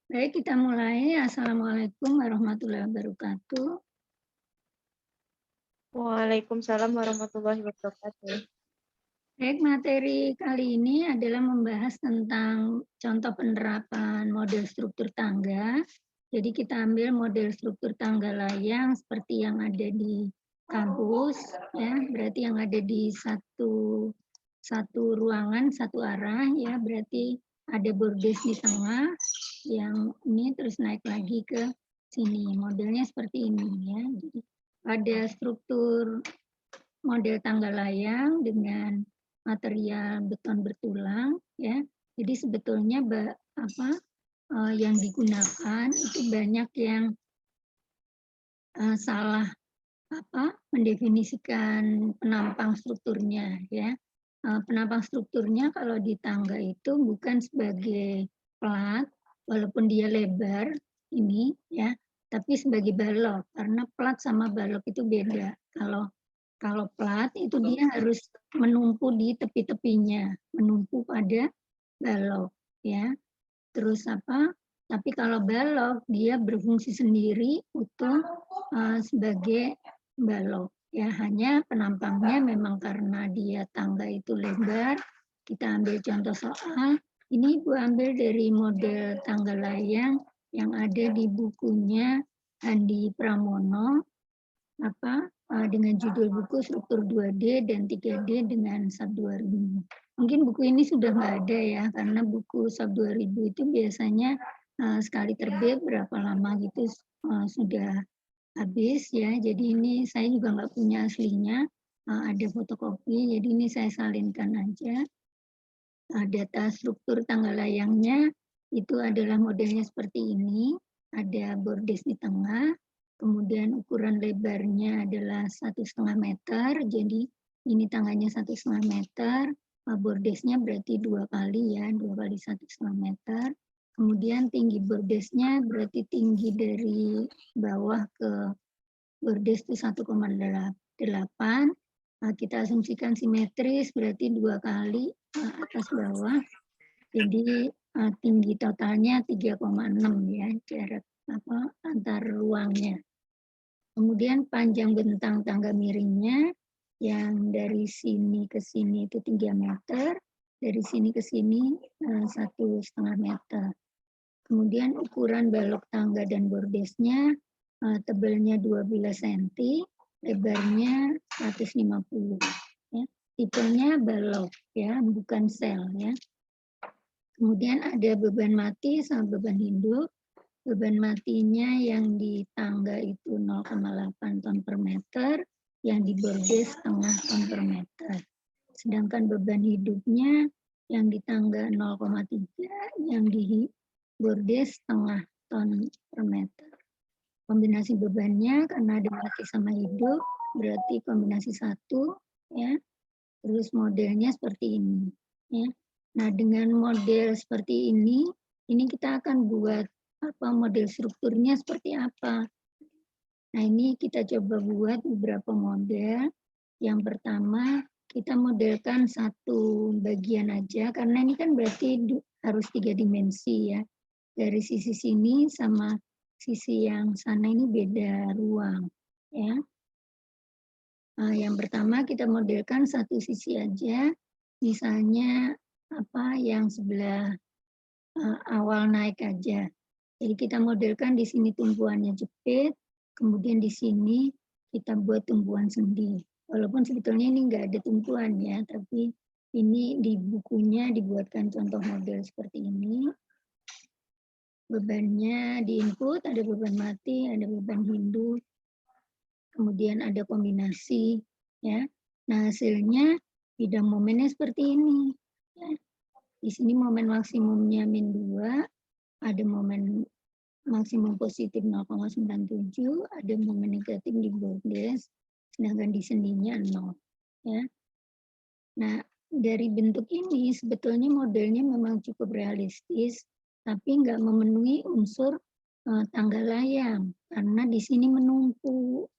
Baik, kita mulai. Assalamualaikum warahmatullahi wabarakatuh. Waalaikumsalam warahmatullahi wabarakatuh. Baik, materi kali ini adalah membahas tentang contoh penerapan model struktur tangga. Jadi kita ambil model struktur tangga layang seperti yang ada di kampus, ya, berarti yang ada di satu ruangan, satu arah, ya, berarti ada bordes di tengah, yang ini terus naik lagi ke sini. Modelnya seperti ini, ya. Jadi ada struktur model tangga layang dengan material beton bertulang, ya. Jadi sebetulnya yang digunakan itu banyak yang salah mendefinisikan penampang strukturnya, ya. Penampang strukturnya kalau di tangga itu bukan sebagai plat, walaupun dia lebar ini, ya, tapi sebagai balok karena plat sama balok itu beda. Kalau plat itu dia harus menumpu di tepi-tepinya, menumpu pada balok, ya. Terus tapi kalau balok dia berfungsi sendiri utuh sebagai balok. Ya, hanya penampangnya memang karena dia tangga itu lebar. Kita ambil contoh soal. Ini Ibu ambil dari model tangga layang yang ada di bukunya Andi Pramono dengan judul buku struktur 2D dan 3D dengan SAP 2000. Mungkin buku ini sudah nggak ada ya, karena buku SAP 2000 itu biasanya sekali terbit berapa lama gitu sudah habis ya. Jadi ini saya juga nggak punya aslinya, ada fotokopi, jadi ini saya salinkan aja. Data struktur tangga layangnya itu adalah modelnya seperti ini, ada bordes di tengah, kemudian ukuran lebarnya adalah 1,5 meter, jadi ini tangganya 1,5 meter, bordesnya berarti 2 kali ya, 2 kali 1,5 meter. Kemudian tinggi bordesnya berarti tinggi dari bawah ke bordes itu 1,8. Kita asumsikan simetris berarti 2 kali atas bawah. Jadi tinggi totalnya 3,6 ya, jarak antar ruangnya. Kemudian panjang bentang tangga miringnya yang dari sini ke sini itu 3 meter, dari sini ke sini 1,5 meter. Kemudian ukuran balok tangga dan bordesnya tebalnya 12 cm, lebarnya 150. Ya. Tipenya balok ya, bukan sel ya. Kemudian ada beban mati sama beban hidup. Beban matinya yang di tangga itu 0,8 ton per meter, yang di bordes setengah ton per meter. Sedangkan beban hidupnya yang di tangga 0,3, yang di bordes setengah ton per meter. Kombinasi bebannya karena ada mati sama hidup, berarti kombinasi 1, ya. Terus modelnya seperti ini, ya. Nah, dengan model seperti ini kita akan buat model strukturnya seperti apa. Nah, ini kita coba buat beberapa model. Yang pertama, kita modelkan satu bagian aja, karena ini kan berarti harus 3 dimensi ya. Dari sisi sini sama sisi yang sana ini beda ruang. Ya. Yang pertama kita modelkan satu sisi aja, misalnya yang sebelah awal naik aja. Jadi kita modelkan di sini tumpuannya jepit, kemudian di sini kita buat tumpuan sendi. Walaupun sebetulnya ini nggak ada tumpuan ya, tapi ini di bukunya dibuatkan contoh model seperti ini. Bebannya di input, ada beban mati, ada beban hidup, kemudian ada kombinasi, ya. Nah hasilnya bidang momennya seperti ini. Ya. Di sini momen maksimumnya min 2, ada momen maksimum positif 0,97, ada momen negatif di bordes, sedangkan di sendinya 0. Ya. Nah, dari bentuk ini sebetulnya modelnya memang cukup realistis, tapi nggak memenuhi unsur tangga layang, karena di sini menumpuk,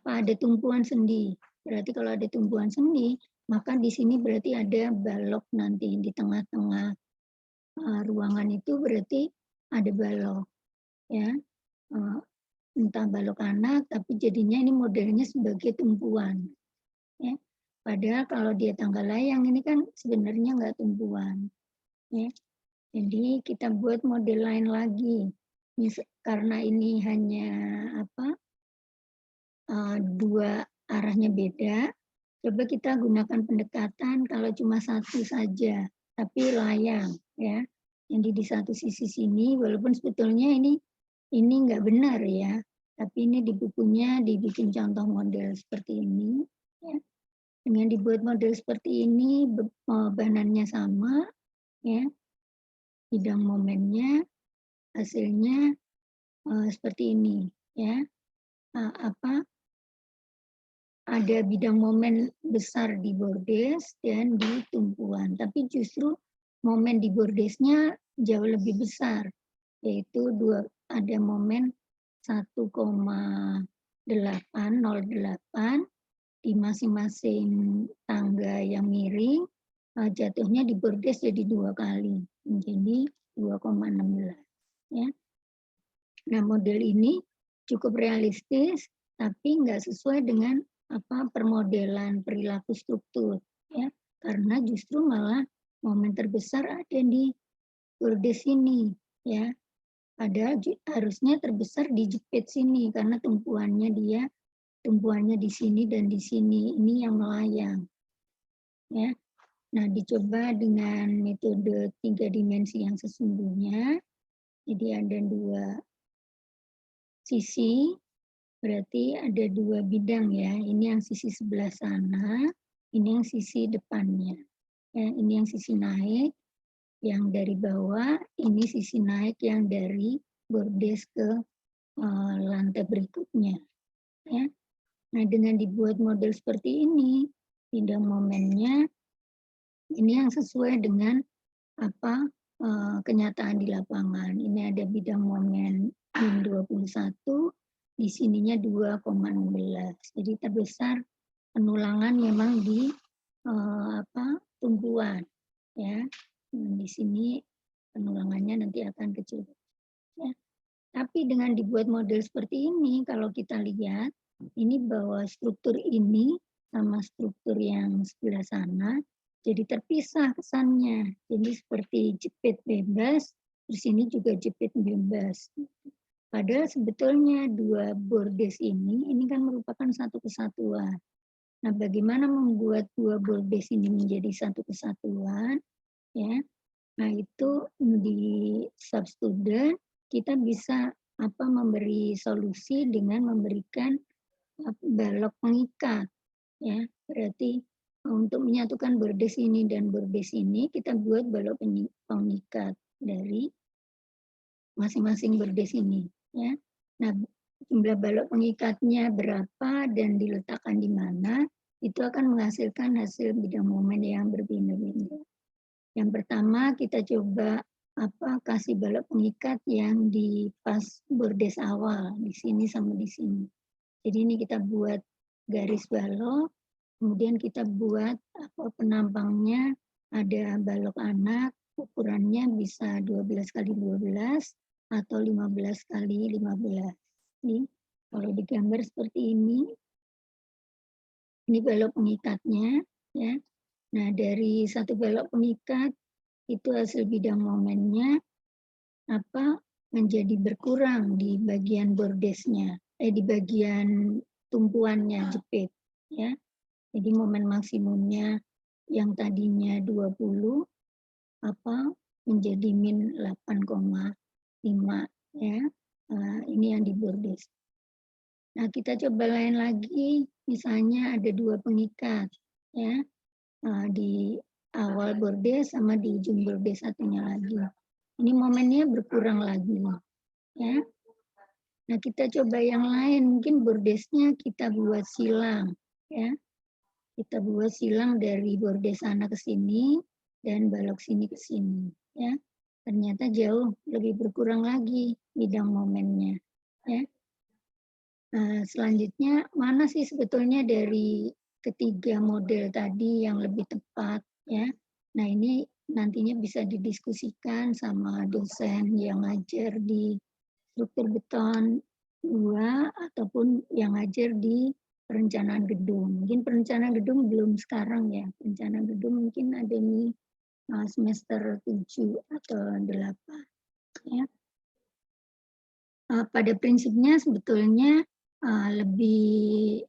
ada tumpuan sendi. Berarti kalau ada tumpuan sendi, maka di sini berarti ada balok nanti di tengah-tengah ruangan itu berarti ada balok, ya. Entah balok anak, tapi jadinya ini modelnya sebagai tumpuan, ya. Padahal kalau dia tangga layang ini kan sebenarnya nggak tumpuan, ya. Jadi kita buat model lain lagi. Karena ini hanya dua arahnya beda, coba kita gunakan pendekatan kalau cuma satu saja, tapi layang, ya. Jadi di satu sisi sini, walaupun sebetulnya ini nggak benar ya, tapi ini di bukunya dibikin contoh model seperti ini, ya. Dengan dibuat model seperti ini, bebanannya sama, ya, bidang momennya, hasilnya seperti ini, ya. Ada bidang momen besar di bordes dan di tumpuan, tapi justru momen di bordesnya jauh lebih besar, yaitu ada momen 1,808 di masing-masing tangga yang miring, jatuhnya di bordes jadi 2 kali, menjadi 2,16, ya. Nah, model ini cukup realistis, tapi nggak sesuai dengan permodelan perilaku struktur, ya. Karena justru malah momen terbesar ada di bordes sini, ya. Padahal harusnya terbesar di jepit sini karena tumpuannya di sini dan di sini, ini yang melayang, ya. Nah, dicoba dengan metode 3 dimensi yang sesungguhnya. Jadi ada 2 sisi, berarti ada 2 bidang ya. Ini yang sisi sebelah sana, ini yang sisi depannya. Ya, ini yang sisi naik, yang dari bawah, ini sisi naik yang dari bordes ke lantai berikutnya. Ya. Nah, dengan dibuat model seperti ini, bidang momennya ini yang sesuai dengan kenyataan di lapangan. Ini ada bidang momen min 21, di sininya 2,16. Jadi terbesar penulangan memang di tumpuan, ya. Di sini penulangannya nanti akan kecil, ya. Tapi dengan dibuat model seperti ini, kalau kita lihat, ini bahwa struktur ini sama struktur yang sebelah sana, jadi terpisah kesannya. Jadi seperti jepit bebas, terus ini juga jepit bebas. Padahal sebetulnya 2 bordes ini kan merupakan satu kesatuan. Nah, bagaimana membuat 2 bordes ini menjadi satu kesatuan, ya. Nah, itu di substudent kita bisa memberi solusi dengan memberikan balok pengikat, ya. Berarti untuk menyatukan bordes ini dan bordes ini kita buat balok pengikat dari masing-masing bordes ini, ya. Nah, jumlah balok pengikatnya berapa dan diletakkan di mana, itu akan menghasilkan hasil bidang momen yang berbeda-beda. Yang pertama kita coba kasih balok pengikat yang di pas bordes awal, di sini sama di sini. Jadi ini kita buat garis balok, kemudian kita buat penampangnya, ada balok anak, ukurannya bisa 12 kali 12 atau 15 kali 15. Ini kalau digambar seperti ini balok pengikatnya, ya. Nah, dari satu balok pengikat itu hasil bidang momennya menjadi berkurang di bagian bordesnya, di bagian tumpuannya jepit, ya. Jadi momen maksimumnya yang tadinya 20 menjadi min 8,5, ya. Ini yang di bordes. Nah, kita coba lain lagi, misalnya ada 2 pengikat, ya. Di awal bordes sama di ujung bordes satunya lagi. Ini momennya berkurang lagi, ya. Nah, kita coba yang lain, mungkin bordesnya kita buat silang, ya. Kita buat silang dari bordes sana ke sini dan balok sini ke sini, ya. Ternyata jauh lebih berkurang lagi bidang momennya, ya. Nah, selanjutnya mana sih sebetulnya dari ketiga model tadi yang lebih tepat, ya. Nah, ini nantinya bisa didiskusikan sama dosen yang ngajar di struktur beton 2 ataupun yang ngajar di perencanaan gedung. Mungkin perencanaan gedung belum sekarang ya, perencanaan gedung mungkin ada di semester 7 atau 8 ya. Pada prinsipnya sebetulnya lebih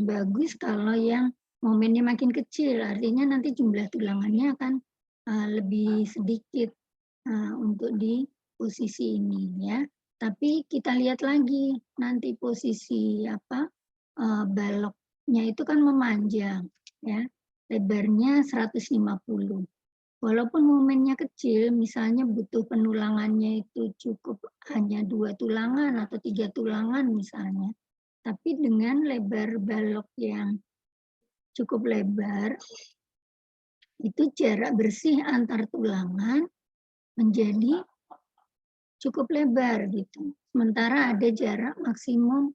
bagus kalau yang momennya makin kecil, artinya nanti jumlah tulangannya akan lebih sedikit untuk di posisi ini ya. Tapi kita lihat lagi nanti posisi baloknya itu kan memanjang ya, lebarnya 150. Walaupun momennya kecil, misalnya butuh penulangannya itu cukup hanya 2 tulangan atau 3 tulangan misalnya, tapi dengan lebar balok yang cukup lebar, itu jarak bersih antar tulangan menjadi cukup lebar gitu. Sementara ada jarak maksimum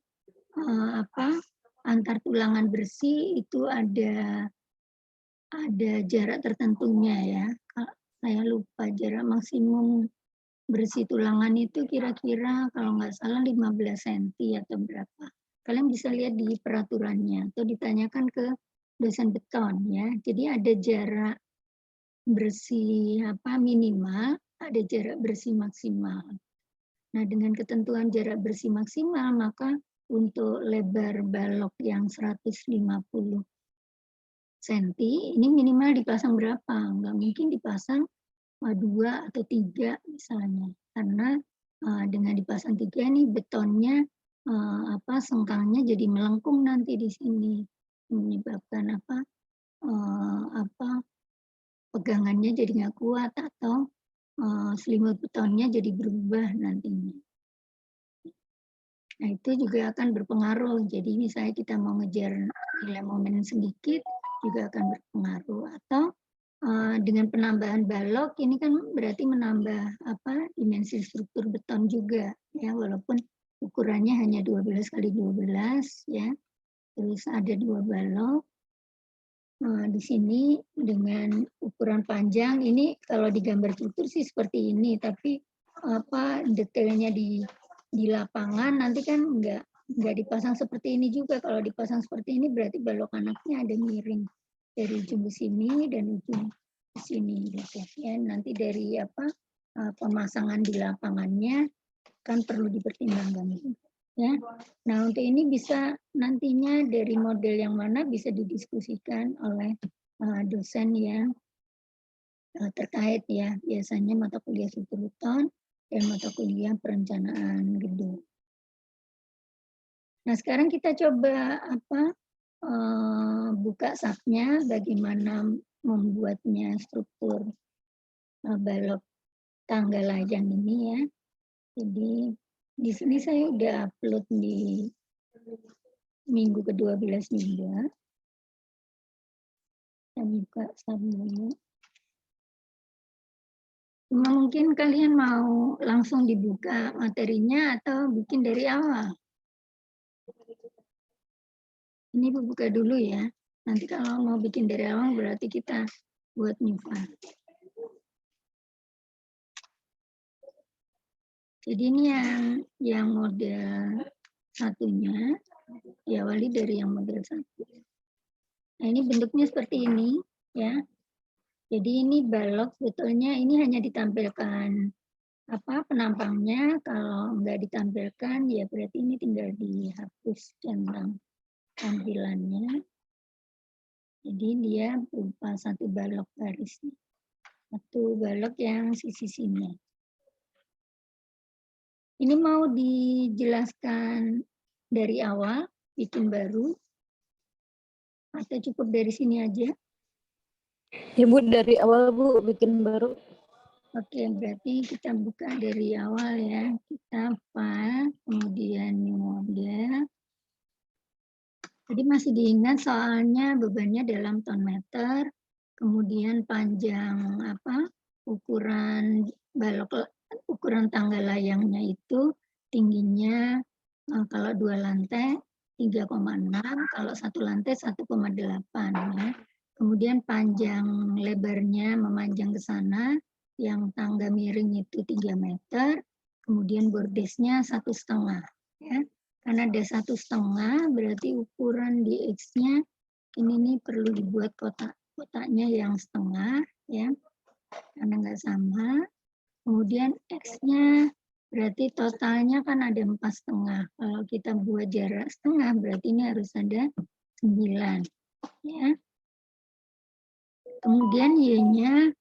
antar tulangan bersih itu ada jarak tertentunya ya. Saya lupa jarak maksimum bersih tulangan itu kira-kira kalau nggak salah 15 cm atau berapa. Kalian bisa lihat di peraturannya atau ditanyakan ke dosen beton ya. Jadi ada jarak bersih minimal, ada jarak bersih maksimal. Nah, dengan ketentuan jarak bersih maksimal, maka untuk lebar balok yang 150 cm, ini minimal dipasang berapa? Nggak mungkin dipasang 2 atau 3 misalnya. Karena dengan dipasang 3 nih betonnya sengkangnya jadi melengkung nanti di sini. Menyebabkan pegangannya jadi nggak kuat atau selimut betonnya jadi berubah nantinya. Nah, itu juga akan berpengaruh. Jadi misalnya kita mau ngejar nilai momen sedikit, juga akan berpengaruh. Atau dengan penambahan balok, ini kan berarti menambah dimensi struktur beton juga. Ya, walaupun ukurannya hanya 12 kali 12 ya. Terus ada 2 balok. Di sini dengan ukuran panjang, ini kalau di gambar struktur sih seperti ini, tapi detailnya di lapangan nanti kan nggak dipasang seperti ini juga. Kalau dipasang seperti ini berarti balok anaknya ada miring dari ujung ke sini dan ujung ke sini gitu ya. Nanti dari pemasangan di lapangannya kan perlu dipertimbangkan ya. Nah, untuk ini bisa nantinya dari model yang mana bisa didiskusikan oleh dosen yang terkait ya, biasanya mata kuliah struktur beton dan mata kuliah perencanaan gedung. Nah, sekarang kita coba buka SAP-nya bagaimana membuatnya struktur balok tangga layang ini ya. Jadi di sini saya udah upload di minggu ke-12 juga. Saya buka SAP dulu. Cuma mungkin kalian mau langsung dibuka materinya atau bikin dari awal. Ini buka dulu ya. Nanti kalau mau bikin dari awal berarti kita buat new file. Jadi ini yang model satunya, diawali dari yang model 1. Nah, ini bentuknya seperti ini ya. Jadi ini balok sebetulnya ini hanya ditampilkan penampangnya. Kalau nggak ditampilkan ya berarti ini tinggal dihapus centang tampilannya. Jadi dia berupa satu balok garis, satu balok yang sisi sini. Ini mau dijelaskan dari awal, bikin baru, atau cukup dari sini aja? Ya Bu, dari awal Bu, bikin baru. Oke, berarti kita buka dari awal ya. Kita file, kemudian new model. Jadi masih diingat soalnya bebannya dalam ton meter, kemudian panjang ukuran balok, ukuran tangga layangnya itu tingginya kalau 2 lantai 3,6, kalau 1 lantai 1,8 ya. kemudian panjang lebarnya memanjang ke sana, yang tangga miring itu 3 meter, kemudian bordesnya 1,5 ya. Karena ada 1,5 berarti ukuran di X-nya ini nih perlu dibuat kotaknya yang setengah ya, karena nggak sama. Kemudian X-nya berarti totalnya kan ada 4,5. Kalau kita buat jarak setengah berarti ini harus ada 9 ya. Kemudian Y-nya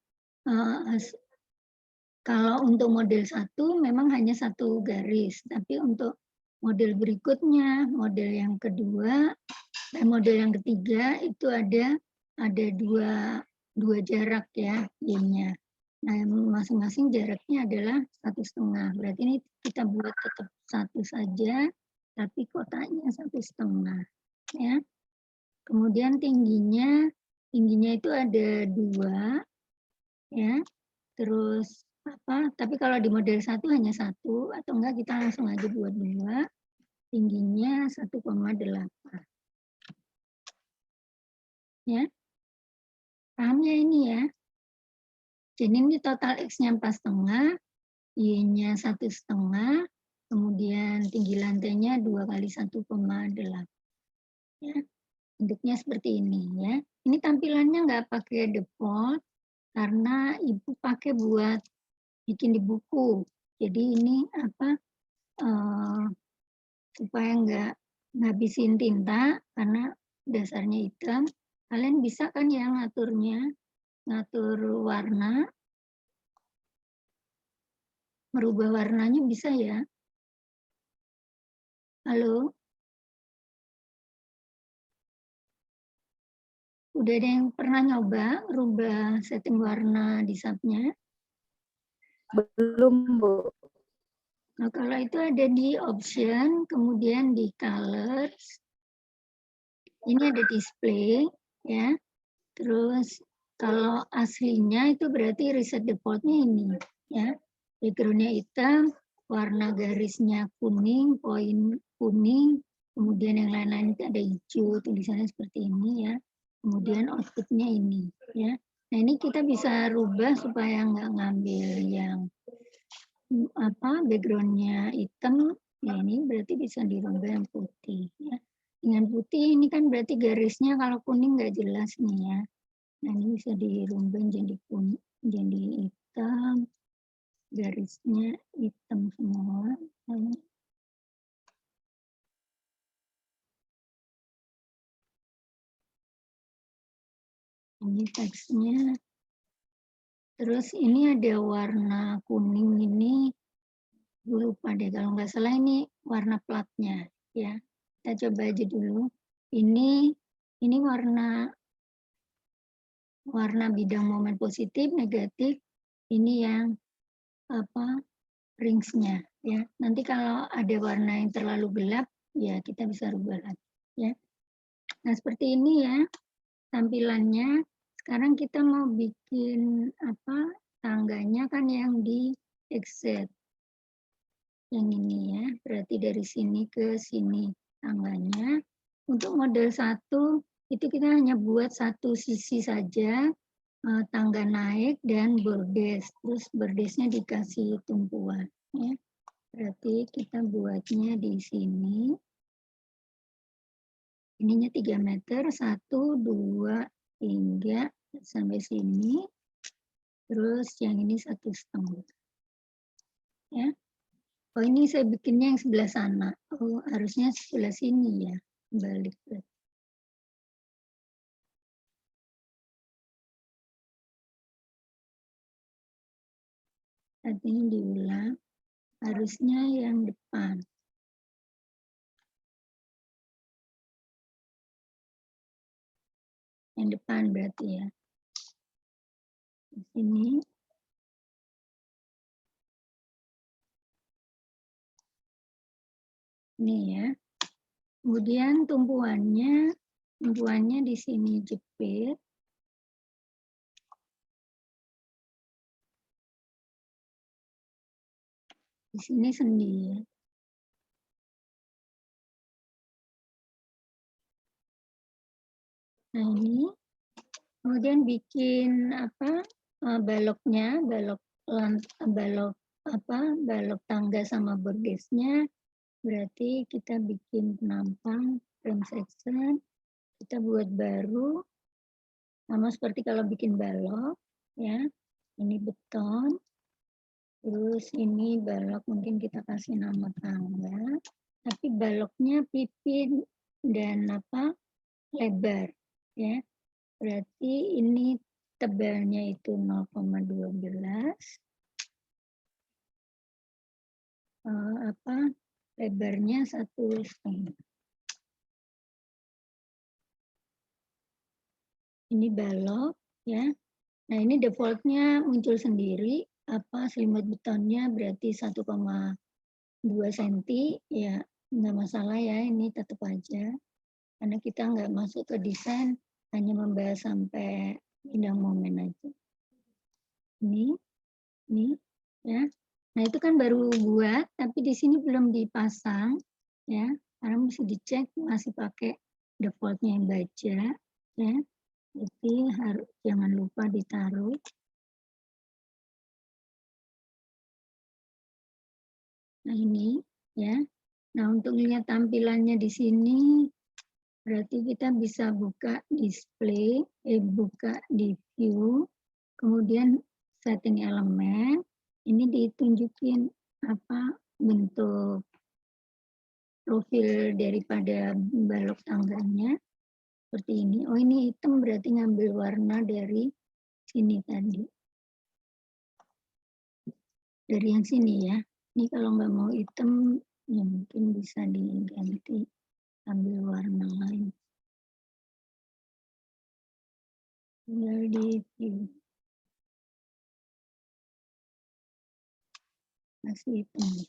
kalau untuk model 1 memang hanya 1 garis, tapi untuk model berikutnya, model yang kedua, dan model yang ketiga itu ada dua jarak ya Y-nya. Nah, masing-masing jaraknya adalah 1,5. Berarti ini kita buat tetap 1 saja, tapi kotaknya 1,5 ya. Kemudian tingginya itu ada 2 ya. Terus tapi kalau di model 1 hanya 1 atau enggak kita langsung aja buat 2. Tingginya 1,8. Ya. Paham ya ini ya? Jadi ini total X-nya 4,5, Y-nya 1,5, kemudian tinggi lantainya 2 kali 1,8. Ya. Bentuknya seperti ini ya. Ini tampilannya nggak pakai default karena Ibu pakai buat bikin di buku. Jadi ini supaya nggak ngabisin tinta karena dasarnya hitam. Kalian bisa kan ya ngatur warna, merubah warnanya bisa ya. Halo? Udah ada yang pernah nyoba rubah setting warna di subnya? Belum, Bu. Nah, kalau itu ada di option, kemudian di colors, ini ada display, ya. Terus kalau aslinya itu berarti reset defaultnya ini, ya. Backgroundnya hitam, warna garisnya kuning, poin kuning, kemudian yang lain-lain itu ada hijau, tulisannya seperti ini, ya. Kemudian outputnya ini, ya. Nah, ini kita bisa rubah supaya nggak ngambil yang backgroundnya hitam, ya ini berarti bisa dirubah yang putih ya. Dengan putih ini kan berarti garisnya kalau kuning nggak jelas nih ya. Nah ini bisa dirubah jadi kuning, jadi hitam, garisnya hitam semua. Ini teksnya. Terus ini ada warna kuning ini, gue lupa deh kalau nggak salah ini warna platnya ya. Kita coba aja dulu. Ini warna bidang momen positif, negatif. Ini yang ringsnya ya. Nanti kalau ada warna yang terlalu gelap, ya kita bisa rubah lagi ya. Nah seperti ini ya tampilannya. Sekarang kita mau bikin tangganya kan yang di exit. Yang ini ya, berarti dari sini ke sini tangganya. Untuk model 1 itu kita hanya buat satu sisi saja, tangga naik dan bordes. Terus bordesnya dikasih tumpuan. Ya. Berarti kita buatnya di sini. Ininya 3 meter, 1, 2, 3, sampai sini. Terus yang ini 1,5. Ya. Oh ini saya bikinnya yang sebelah sana. Oh harusnya sebelah sini ya. Balik. Artinya diulang. Harusnya yang depan. Yang depan berarti ya. Di sini. Ini ya. Kemudian tumpuannya di sini jepit. Di sini sendi ya. Nah ini Kemudian bikin baloknya, balok tangga sama bordesnya. Berarti kita bikin penampang frame section, kita buat baru, sama seperti kalau bikin balok, ya. Ini beton, terus ini balok mungkin kita kasih nama tangga, tapi baloknya pipin dan lebar, ya. Berarti ini tebalnya itu 0,12, lebarnya 1,5. Ini balok, ya. Nah, ini defaultnya muncul sendiri, selimut betonnya berarti 1,2 cm, ya nggak masalah ya, ini tetap aja. Karena kita nggak masuk ke desain, hanya membahas sampai bidang momen aja. Ini, ya. Nah, itu kan baru buat, tapi di sini belum dipasang, ya. Karena mesti dicek masih pakai defaultnya yang baja, ya. Jadi jangan lupa ditaruh. Nah, ini, ya. Nah, untuk lihat tampilannya di sini, berarti kita bisa buka display, buka di view, kemudian setting elemen, ini ditunjukin bentuk profil daripada balok tangganya, seperti ini. Oh, ini hitam berarti ngambil warna dari sini tadi. Dari yang sini ya. Ini kalau nggak mau hitam, ya mungkin bisa diganti, ambil warna lain. Tinggal di view. Masih hitam.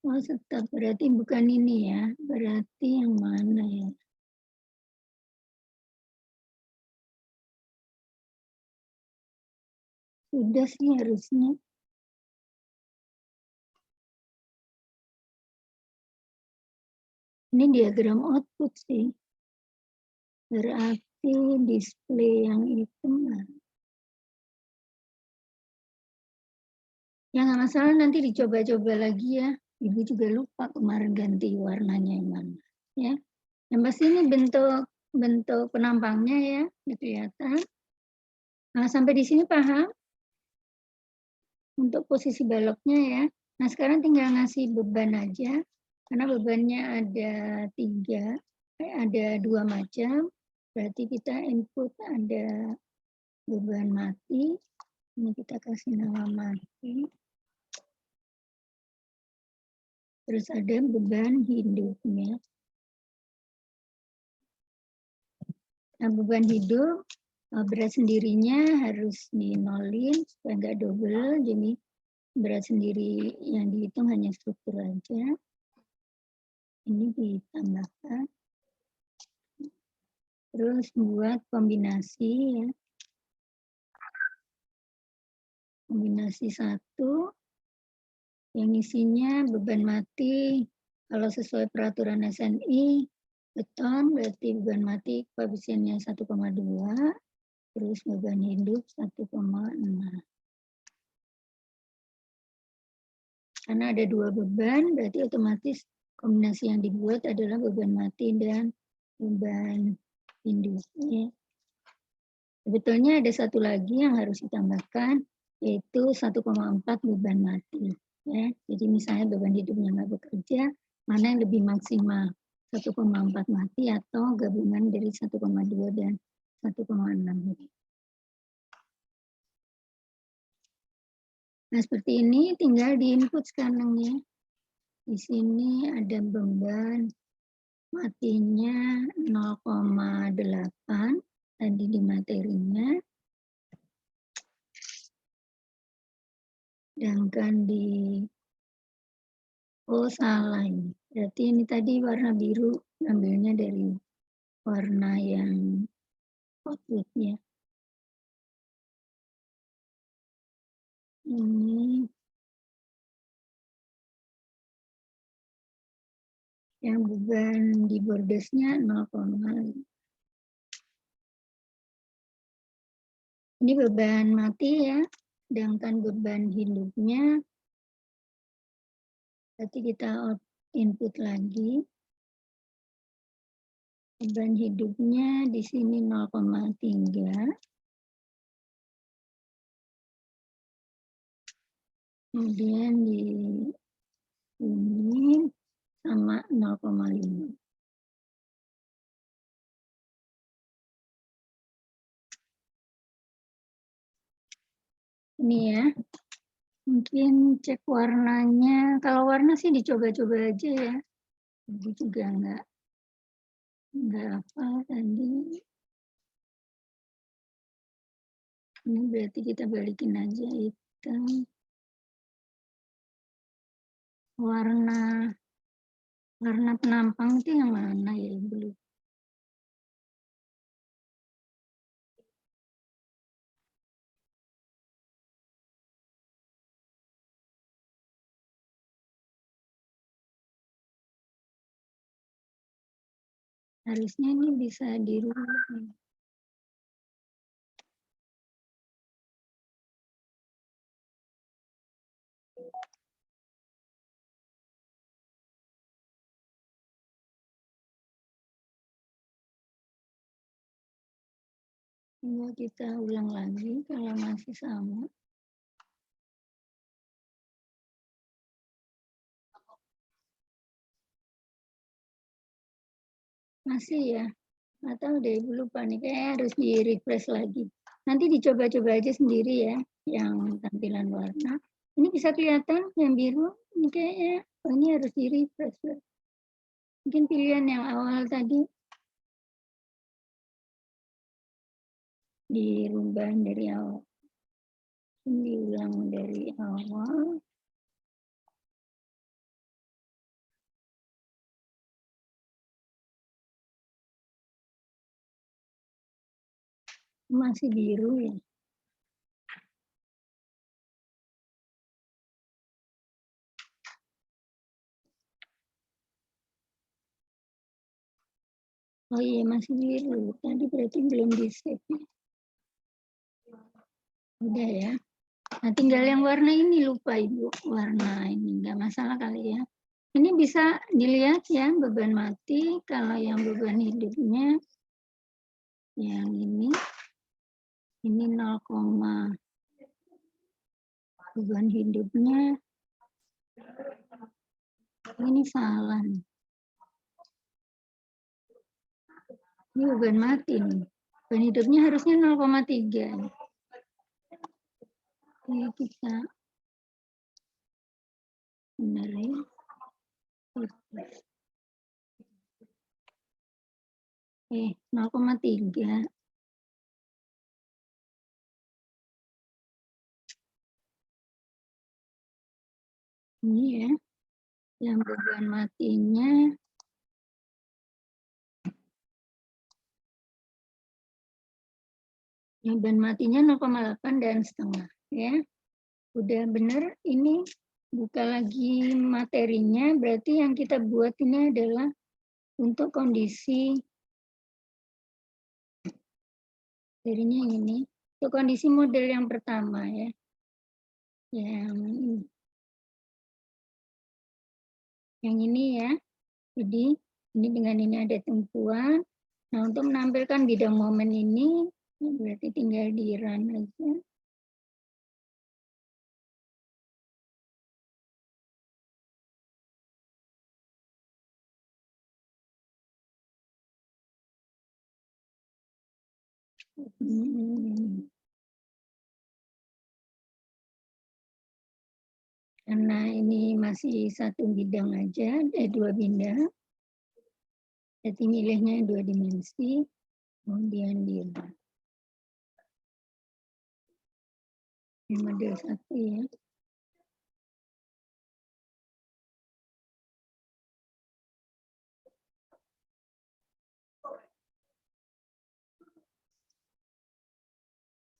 Oh, tetap berarti bukan ini ya. Berarti yang mana ya? Sudah sih harusnya. Ini diagram output sih. Berarti display yang hitam. Ya nggak masalah, nanti dicoba-coba lagi ya. Ibu juga lupa kemarin ganti warnanya yang mana. Ya. Yang pasti ini bentuk penampangnya ya, kelihatan. Nah, sampai di sini paham? Untuk posisi baloknya ya. Nah, sekarang tinggal ngasih beban aja. Karena bebannya ada 2 macam. Berarti kita input ada beban mati. Ini kita kasih nama mati. Terus ada beban hidupnya. Nah, beban hidup berat sendirinya harus dinolin supaya nggak double. Jadi berat sendiri yang dihitung hanya struktur aja. Ini ditambahkan. Terus buat kombinasi ya. Kombinasi 1 yang isinya beban mati kalau sesuai peraturan SNI beton berarti beban mati koefisiennya 1,2, terus beban hidup 1,6. Karena ada 2 beban berarti otomatis kombinasi yang dibuat adalah beban mati dan beban hidup. Ya. Sebetulnya ada satu lagi yang harus ditambahkan, yaitu 1,4 beban mati. Ya. Jadi misalnya beban hidupnya nggak bekerja, mana yang lebih maksimal, 1,4 mati atau gabungan dari 1,2 dan 1,6. Nah, seperti ini tinggal di-input sekarang ya. Di sini ada beban matinya 0,8 tadi di materinya. Sedangkan salah ini. Berarti ini tadi warna biru ambilnya dari warna yang outputnya. Ini yang beban di bordesnya 0,5. Ini beban mati ya, sedangkan beban hidupnya berarti kita input lagi. Beban hidupnya di sini 0,3. Kemudian di sini sama 0,5. Ini ya, mungkin cek warnanya. Kalau warna sih dicoba-coba aja ya. Ibu juga enggak apa tadi. Ini berarti kita balikin aja hitam. Warna penampang itu yang mana ya Ibu? Harusnya ini bisa dirubah. Coba kita ulang lagi kalau masih sama. Masih ya? Atau deh Ibu lupa nih, kayaknya harus di-refresh lagi. Nanti dicoba-coba aja sendiri ya, yang tampilan warna. Ini bisa kelihatan yang biru, ini kayaknya ini harus di-refresh. Mungkin pilihan yang awal tadi dirubah dari awal. Ini diulang dari awal. Masih biru ya. Oh iya masih biru. Tadi berarti belum di-save. Udah ya. Nah tinggal yang warna ini lupa Ibu. Warna ini enggak masalah kali ya. Ini bisa dilihat ya beban mati. Kalau yang beban hidupnya yang ini 0, beban hidupnya ini salah. Ini beban mati nih. Beban hidupnya harusnya 0,3. Ini kita benerin. 0,3. Ini ya, yang beban matinya beban matinya 0,8 dan setengah ya. Udah benar, ini buka lagi materinya, berarti yang kita buat ini adalah untuk kondisi materinya ini, untuk kondisi model yang pertama ya. Yang ini ya. Jadi ini dengan ini ada tumpuan. Nah, untuk menampilkan bidang momen ini berarti tinggal di run aja. Karena ini masih satu bidang aja, dua bidang. Jadi milihnya 2 dimensi, kemudian di model 1 ya.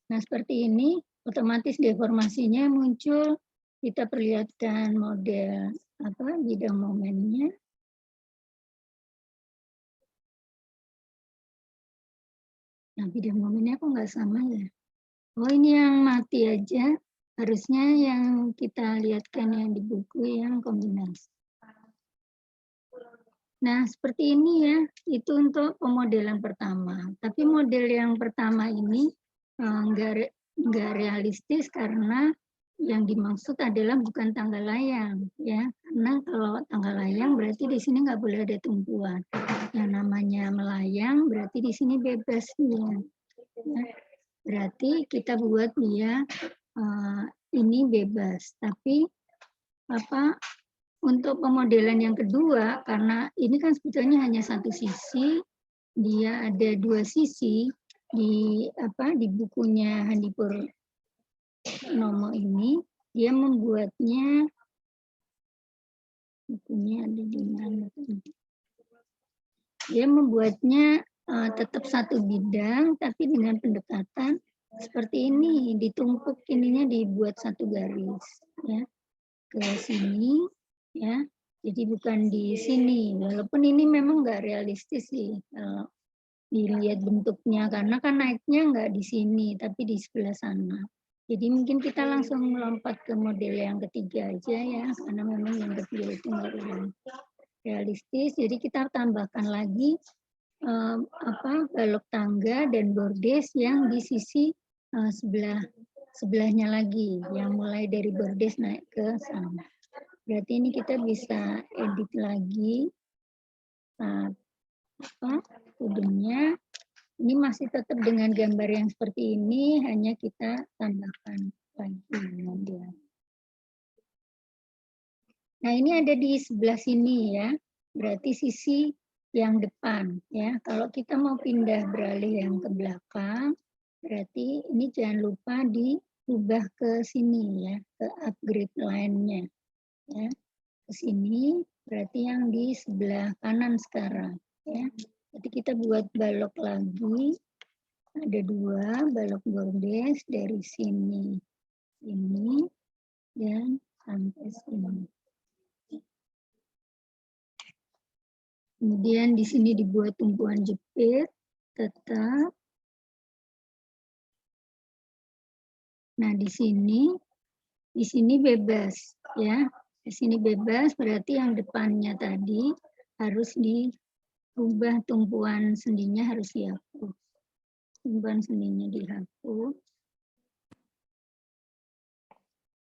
Nah, seperti ini otomatis deformasinya muncul. Kita perlihatkan model bidang momennya. Nah, bidang momennya kok nggak sama ya? Oh, ini yang mati aja. Harusnya yang kita lihatkan yang di buku yang kombinasi. Nah, seperti ini ya. Itu untuk pemodelan pertama. Tapi model yang pertama ini nggak realistis karena yang dimaksud adalah bukan tanggal layang, ya. Karena kalau tanggal layang berarti di sini nggak boleh ada tumpuan. Yang namanya melayang berarti di sini bebas dia. Ya. Berarti kita buat dia ini bebas. Tapi untuk pemodelan yang kedua, karena ini kan sebetulnya hanya satu sisi, dia ada dua sisi di bukunya Handi Purnomo ini, dia membuatnya bukunya ada di mana? Dia membuatnya tetap satu bidang, tapi dengan pendekatan seperti ini, ditumpuk ininya dibuat satu garis, ya ke sini, ya. Jadi bukan di sini, walaupun ini memang nggak realistis sih kalau dilihat bentuknya, karena kan naiknya nggak di sini, tapi di sebelah sana. Jadi mungkin kita langsung melompat ke model yang ketiga aja ya, karena memang yang ketiga itu nggak realistis. Jadi kita tambahkan lagi balok tangga dan bordes yang di sisi sebelahnya lagi, yang mulai dari bordes naik ke sana. Berarti ini kita bisa edit lagi tudungnya. Ini masih tetap dengan gambar yang seperti ini, hanya kita tambahkan lagi model. Nah, ini ada di sebelah sini ya, berarti sisi yang depan ya. Kalau kita mau pindah beralih yang ke belakang, berarti ini jangan lupa diubah ke sini ya, ke upgrade line-nya ya. Ke sini berarti yang di sebelah kanan sekarang ya. Jadi kita buat balok lagi, ada dua balok bordes dari sini dan sampai sini. Kemudian di sini dibuat tumpuan jepit tetap. Nah, di sini bebas ya. Di sini bebas berarti yang depannya tadi harus dirubah, tumpuan sendinya harus dihapus. Tumpuan sendinya dihapus.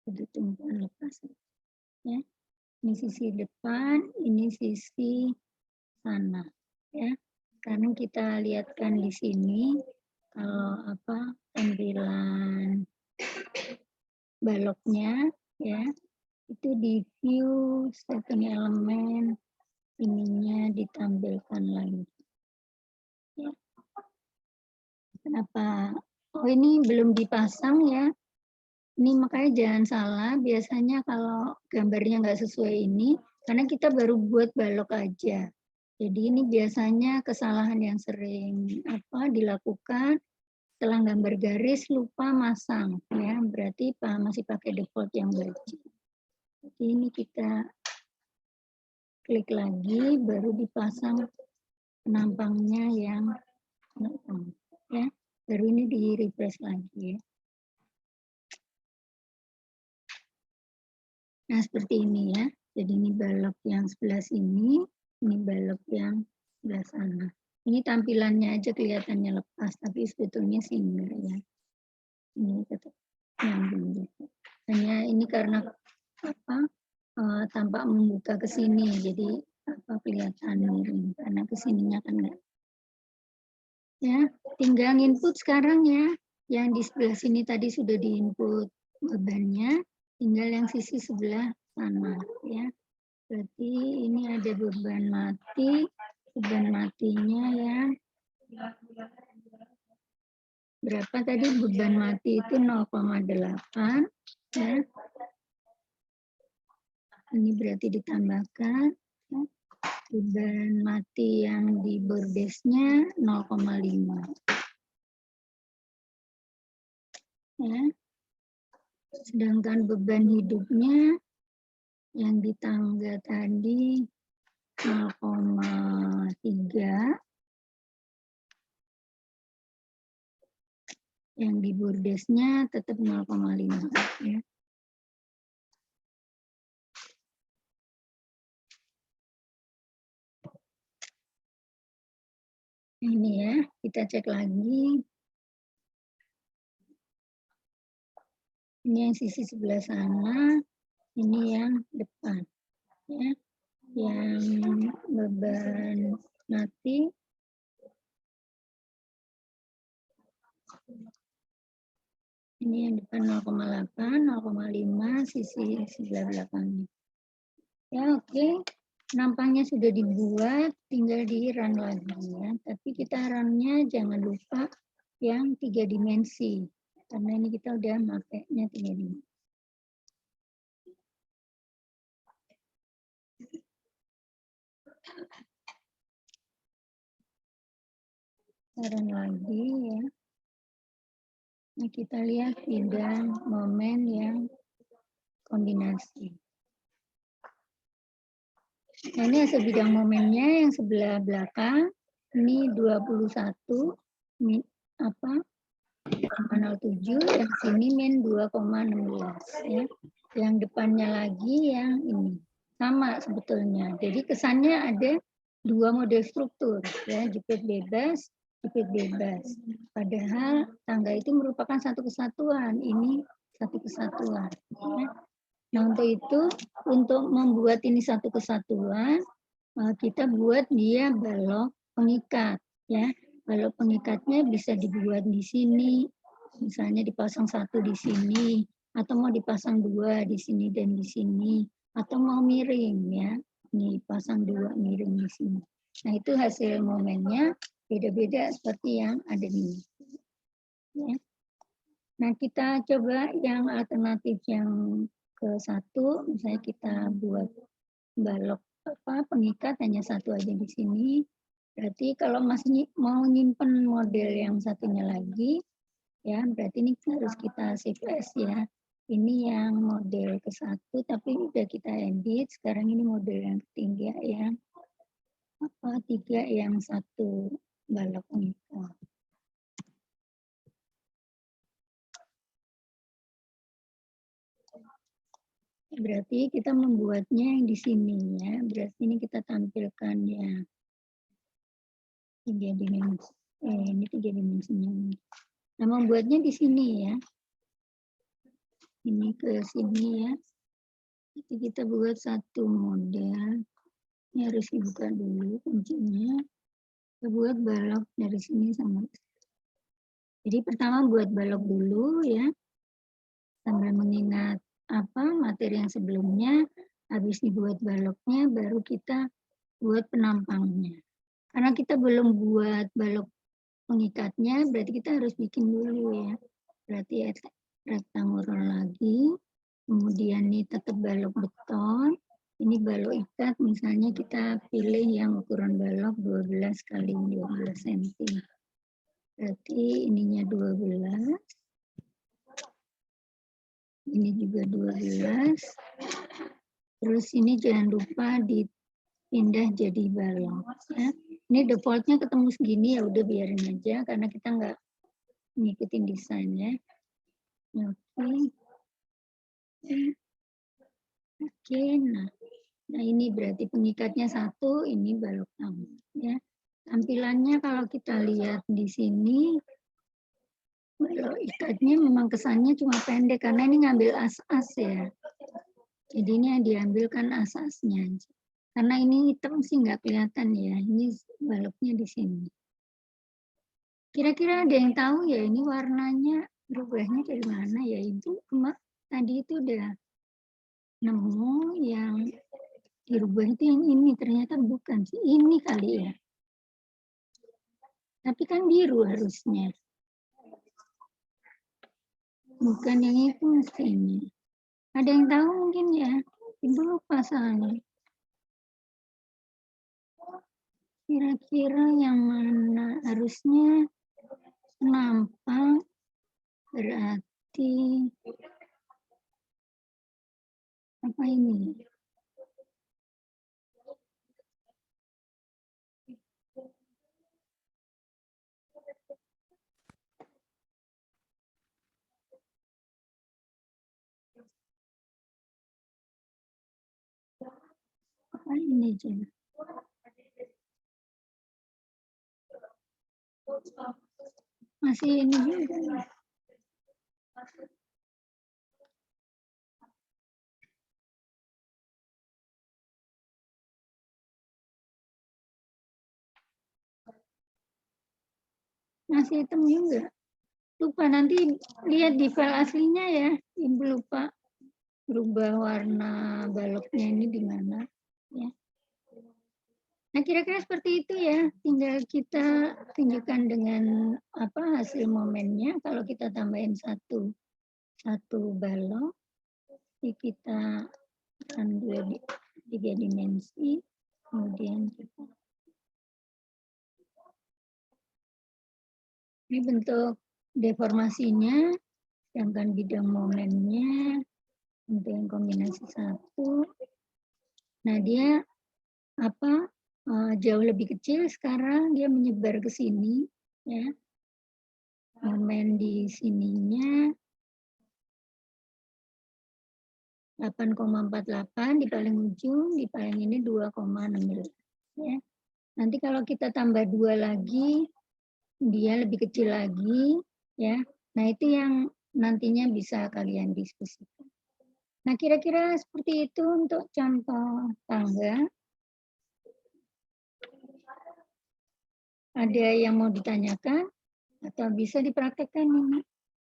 Jadi tumpuan lepas ya. Ini sisi depan, ini sisi sana ya. Karena kita lihatkan di sini kalau tampilan baloknya ya, itu di view setting elemen ininya ditampilkan lagi ya. Kenapa ini belum dipasang ya, ini makanya jangan salah, biasanya kalau gambarnya nggak sesuai ini karena kita baru buat balok aja. Jadi ini biasanya kesalahan yang sering dilakukan setelah gambar garis lupa masang ya, berarti masih pakai default yang wajib. Jadi ini kita klik lagi baru dipasang penampangnya yang ya, baru ini di refresh lagi ya. Nah, seperti ini ya. Jadi ini balok yang sebelah sini, ini balok yang sebelah sana. Ini tampilannya aja kelihatannya lepas, tapi sebetulnya single ya. Ini tetap nyambung gitu. Hanya ini karena tampak membuka ke sini, jadi kelihatan miring karena kesininya kan enggak. Ya, tinggal input sekarang ya. Yang di sebelah sini tadi sudah diinput bebannya, tinggal yang sisi sebelah sana ya. Berarti ini ada beban mati, beban matinya ya. Berapa tadi beban mati itu 0,8 ya. Ini berarti ditambahkan ya. Beban mati yang di bordesnya 0,5 ya. Sedangkan beban hidupnya yang di tangga tadi 0,3, yang di bordesnya tetap 0,5 ya. Ini ya, kita cek lagi. Ini yang sisi sebelah sana, ini yang depan. Ya. Yang beban mati ini yang depan 0,8, 0,5 sisi sebelah belakangnya. Ya oke, nampaknya sudah dibuat, tinggal di run lagi ya. Tapi kita runnya jangan lupa yang 3 dimensi, karena ini kita udah makainya 3 dimensi. Run lagi ya. Nah, kita lihat bidang momen yang kombinasi. Nah, ini hasil bidang momennya yang sebelah belakang. Ini 21 0,07, yang sini min 2,16 ya. Yang depannya lagi yang ini. Sama sebetulnya. Jadi kesannya ada dua model struktur ya, jepit bebas, jepit bebas. Padahal tangga itu merupakan satu kesatuan. Ini satu kesatuan ya. Nah, untuk itu, untuk membuat ini satu kesatuan, kita buat dia balok pengikat. Ya, balok pengikatnya bisa dibuat di sini, misalnya dipasang satu di sini, atau mau dipasang dua di sini dan di sini, atau mau miring ya, ini pasang dua miring di sini. Nah, itu hasil momennya beda-beda seperti yang ada ini. Ya. Nah, kita coba yang alternatif yang ke-1, misalnya kita buat balok pengikat hanya satu aja di sini. Berarti kalau masih mau nyimpen model yang satunya lagi, ya berarti ini harus kita save as ya. Ini yang model ke-1, tapi udah kita edit. Sekarang ini model yang ketiga yang 3 yang 1 balok pengikat. Berarti kita membuatnya yang di sini ya. Berarti ini kita tampilkan ya 3 dimensi. Ini 3 dimensinya. Nah, membuatnya di sini ya. Ini ke sini ya. Jadi kita buat satu model. Ini harus dibuka dulu kuncinya. Kita buat balok dari sini sama. Jadi pertama buat balok dulu ya. Sambil mengingat materi yang sebelumnya, habis dibuat baloknya baru kita buat penampangnya. Karena kita belum buat balok pengikatnya, berarti kita harus bikin dulu ya. Berarti rektangulur lagi, kemudian ini tetap balok beton, ini balok ikat, misalnya kita pilih yang ukuran balok 12 kali 12 cm. Berarti ininya 12. Ini juga 12. Terus ini jangan lupa dipindah jadi balok. Ya. Ini defaultnya ketemu segini ya udah biarin aja karena kita nggak ngikutin desainnya. Oke. Oke, nah ini berarti pengikatnya 1, ini balok tamu. Ya. Tampilannya kalau kita lihat di sini, balok ikatnya memang kesannya cuma pendek karena ini ngambil as-as ya. Jadi ini yang diambilkan as-asnya. Karena ini hitam sih nggak kelihatan ya. Ini baloknya di sini. Kira-kira ada yang tahu ya ini warnanya berubahnya dari mana ya? Itu tadi itu udah nemu yang dirubah itu yang ini. Ternyata bukan sih. Ini kali ya. Tapi kan biru harusnya. Bukan yang itu mestinya. Ada yang tahu mungkin ya? Ibu lupa soalnya. Kira-kira yang mana harusnya nampak berarti Apa ini? Apa ini, Jen? Masih ini juga. Masih hitam juga. Lupa, nanti lihat di file aslinya ya. Ibu lupa berubah warna baloknya ini di mana. Ya. Nah, kira-kira seperti itu ya. Tinggal kita tunjukkan dengan apa hasil momennya. Kalau kita tambahin satu balok, kita akan tiga dimensi. Kemudian kita ini bentuk deformasinya, sedangkan bidang momennya untuk yang kombinasi satu. Nah, dia apa jauh lebih kecil sekarang, dia menyebar ke sini ya. Momen di sininya 8,48 di paling ujung, di paling ini 2,16 ya. Nanti kalau kita tambah 2 lagi, dia lebih kecil lagi ya. Nah, itu yang nantinya bisa kalian diskusikan. Nah, kira-kira seperti itu untuk contoh tangga. Ada yang mau ditanyakan atau bisa dipraktekkan ini?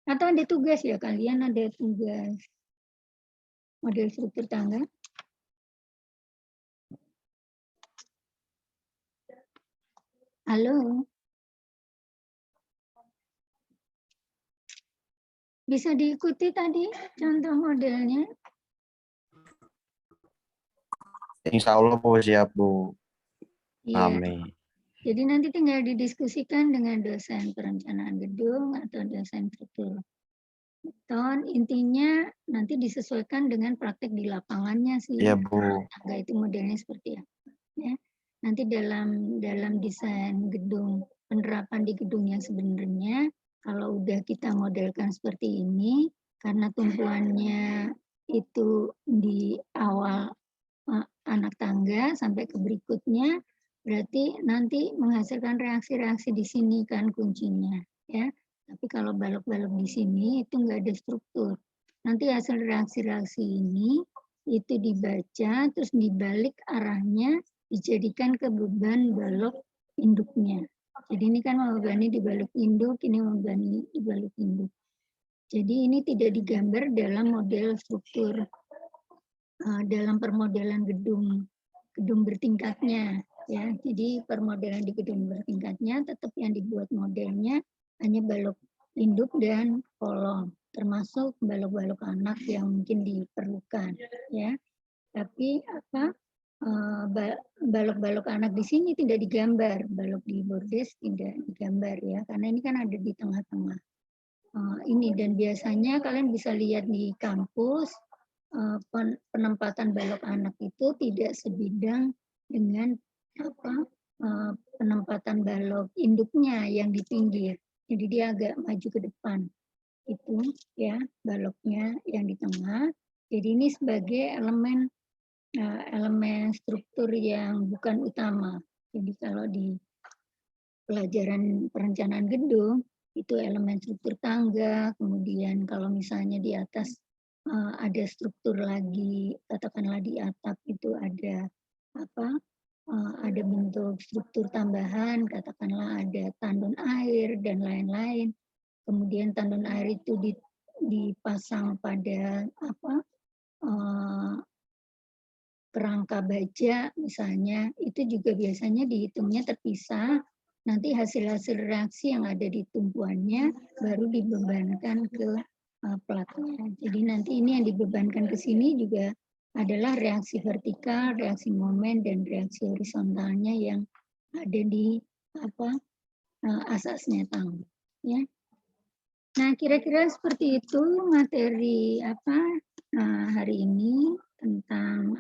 Atau ada tugas ya, kalian ada tugas model struktur tangga? Halo? Bisa diikuti tadi contoh modelnya? Insya Allah Bu, siap Bu. Iya. Amin. Jadi nanti tinggal didiskusikan dengan dosen perencanaan gedung atau dosen struktur beton. Intinya nanti disesuaikan dengan praktek di lapangannya sih. Iya Bu. Tangga itu modelnya seperti apa. Ya. Nanti dalam desain gedung, penerapan di gedung yang sebenarnya, kalau udah kita modelkan seperti ini, karena tumpuannya itu di awal anak tangga sampai ke berikutnya, berarti nanti menghasilkan reaksi-reaksi di sini kan kuncinya, ya. Tapi kalau balok-balok di sini itu nggak ada struktur. Nanti hasil reaksi-reaksi ini itu dibaca, terus dibalik arahnya, dijadikan ke beban balok induknya. Jadi ini kan membebani di balok induk, ini membebani di balok induk. Jadi ini tidak digambar dalam model struktur, dalam permodelan gedung bertingkatnya. Ya, jadi permodelan di gedung bertingkatnya tetap yang dibuat modelnya hanya balok induk dan kolom, termasuk balok-balok anak yang mungkin diperlukan. Ya, tapi balok-balok anak di sini tidak digambar, balok di bordes tidak digambar ya, karena ini kan ada di tengah-tengah ini. Dan biasanya kalian bisa lihat di kampus penempatan balok anak itu tidak sebidang dengan penempatan balok induknya yang di pinggir. Jadi dia agak maju ke depan. Itu ya baloknya yang di tengah. Jadi ini sebagai elemen struktur yang bukan utama. Jadi kalau di pelajaran perencanaan gedung itu elemen struktur tangga, kemudian kalau misalnya di atas ada struktur lagi, katakanlah di atap itu ada ada bentuk struktur tambahan, katakanlah ada tandon air dan lain-lain. Kemudian tandon air itu dipasang pada kerangka baja misalnya, itu juga biasanya dihitungnya terpisah. Nanti hasil-hasil reaksi yang ada di tumpuannya baru dibebankan ke platnya. Jadi nanti ini yang dibebankan ke sini juga adalah reaksi vertikal, reaksi momen, dan reaksi horizontalnya yang ada di asasnya tangga. Ya. Nah, kira-kira seperti itu materi hari ini tentang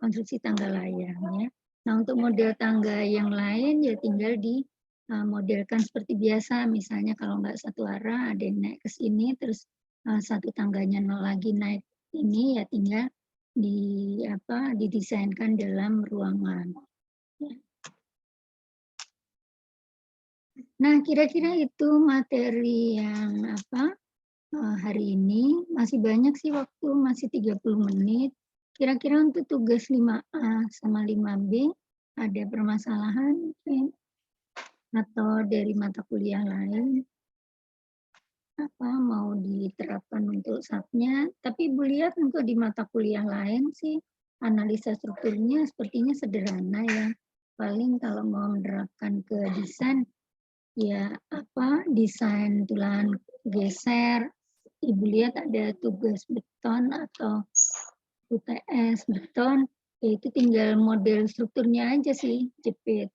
konstruksi tangga layang ya. Nah, untuk model tangga yang lain ya tinggal modelkan seperti biasa. Misalnya kalau nggak satu arah, ada yang naik ke sini, terus satu tangganya lagi naik ini, ya tinggal didesainkan dalam ruangan. Ya. Nah, kira-kira itu materi yang hari ini. Masih banyak sih waktu, masih 30 menit. Kira-kira untuk tugas 5A sama 5B ada permasalahan mungkin? Atau dari mata kuliah lain? Mau diterapkan untuk SAP-nya? Tapi Ibu lihat untuk di mata kuliah lain sih, analisa strukturnya sepertinya sederhana ya. Paling kalau mau menerapkan ke desain, ya desain tulang geser. Ibu lihat ada tugas beton atau UTS beton, yaitu tinggal model strukturnya aja sih, jepit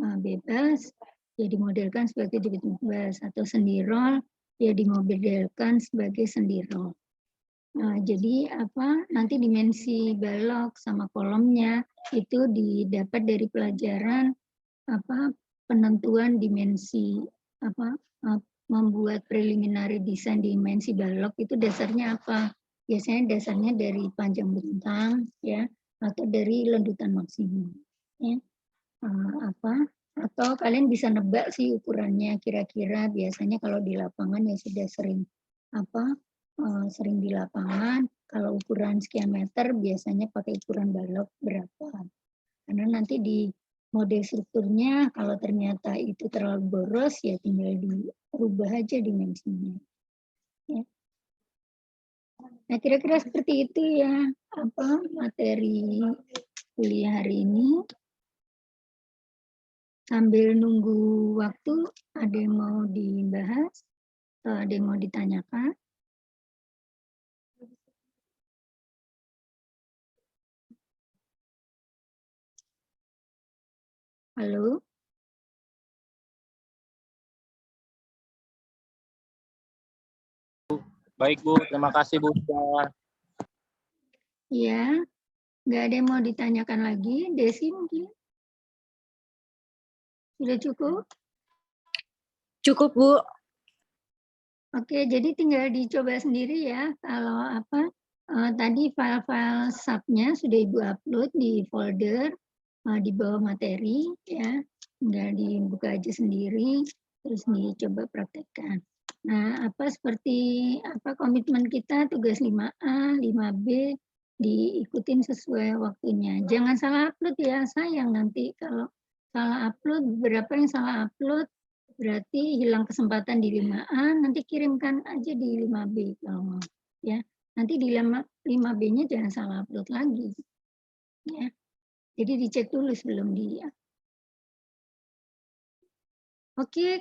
bebas, ya dimodelkan sebagai jepit bebas, atau sendi roll, ya dimodelkan sebagai sendi roll. Jadi nanti dimensi balok sama kolomnya itu didapat dari pelajaran penentuan dimensi membuat preliminary design dimensi balok itu dasarnya apa? Biasanya dasarnya dari panjang bentang ya, atau dari lendutan maksimum ya. Atau kalian bisa nebak sih ukurannya kira-kira. Biasanya kalau di lapangan ya sudah sering sering di lapangan, kalau ukuran sekian meter biasanya pakai ukuran balok berapa. Karena nanti di model strukturnya kalau ternyata itu terlalu boros ya tinggal dirubah aja dimensinya. Ya. Nah, kira-kira seperti itu ya materi kuliah hari ini. Sambil nunggu waktu, ada yang mau dibahas atau ada yang mau ditanyakan? Halo? Baik Bu, terima kasih Bu. Iya, nggak ada yang mau ditanyakan lagi. Desi mungkin? Sudah cukup? Cukup, Bu. Oke, jadi tinggal dicoba sendiri ya. Kalau tadi file-file SAP-nya sudah Ibu upload di folder di bawah materi ya. Tinggal dibuka aja sendiri, terus dicoba praktekkan. Nah, seperti komitmen kita tugas 5A, 5B diikutin sesuai waktunya. Jangan salah upload ya, sayang nanti kalau salah upload, beberapa yang salah upload berarti hilang kesempatan di 5A, nanti kirimkan aja di 5B kalau mau ya. Nanti di 5B-nya jangan salah upload lagi. Ya. Jadi dicek dulu sebelum Oke,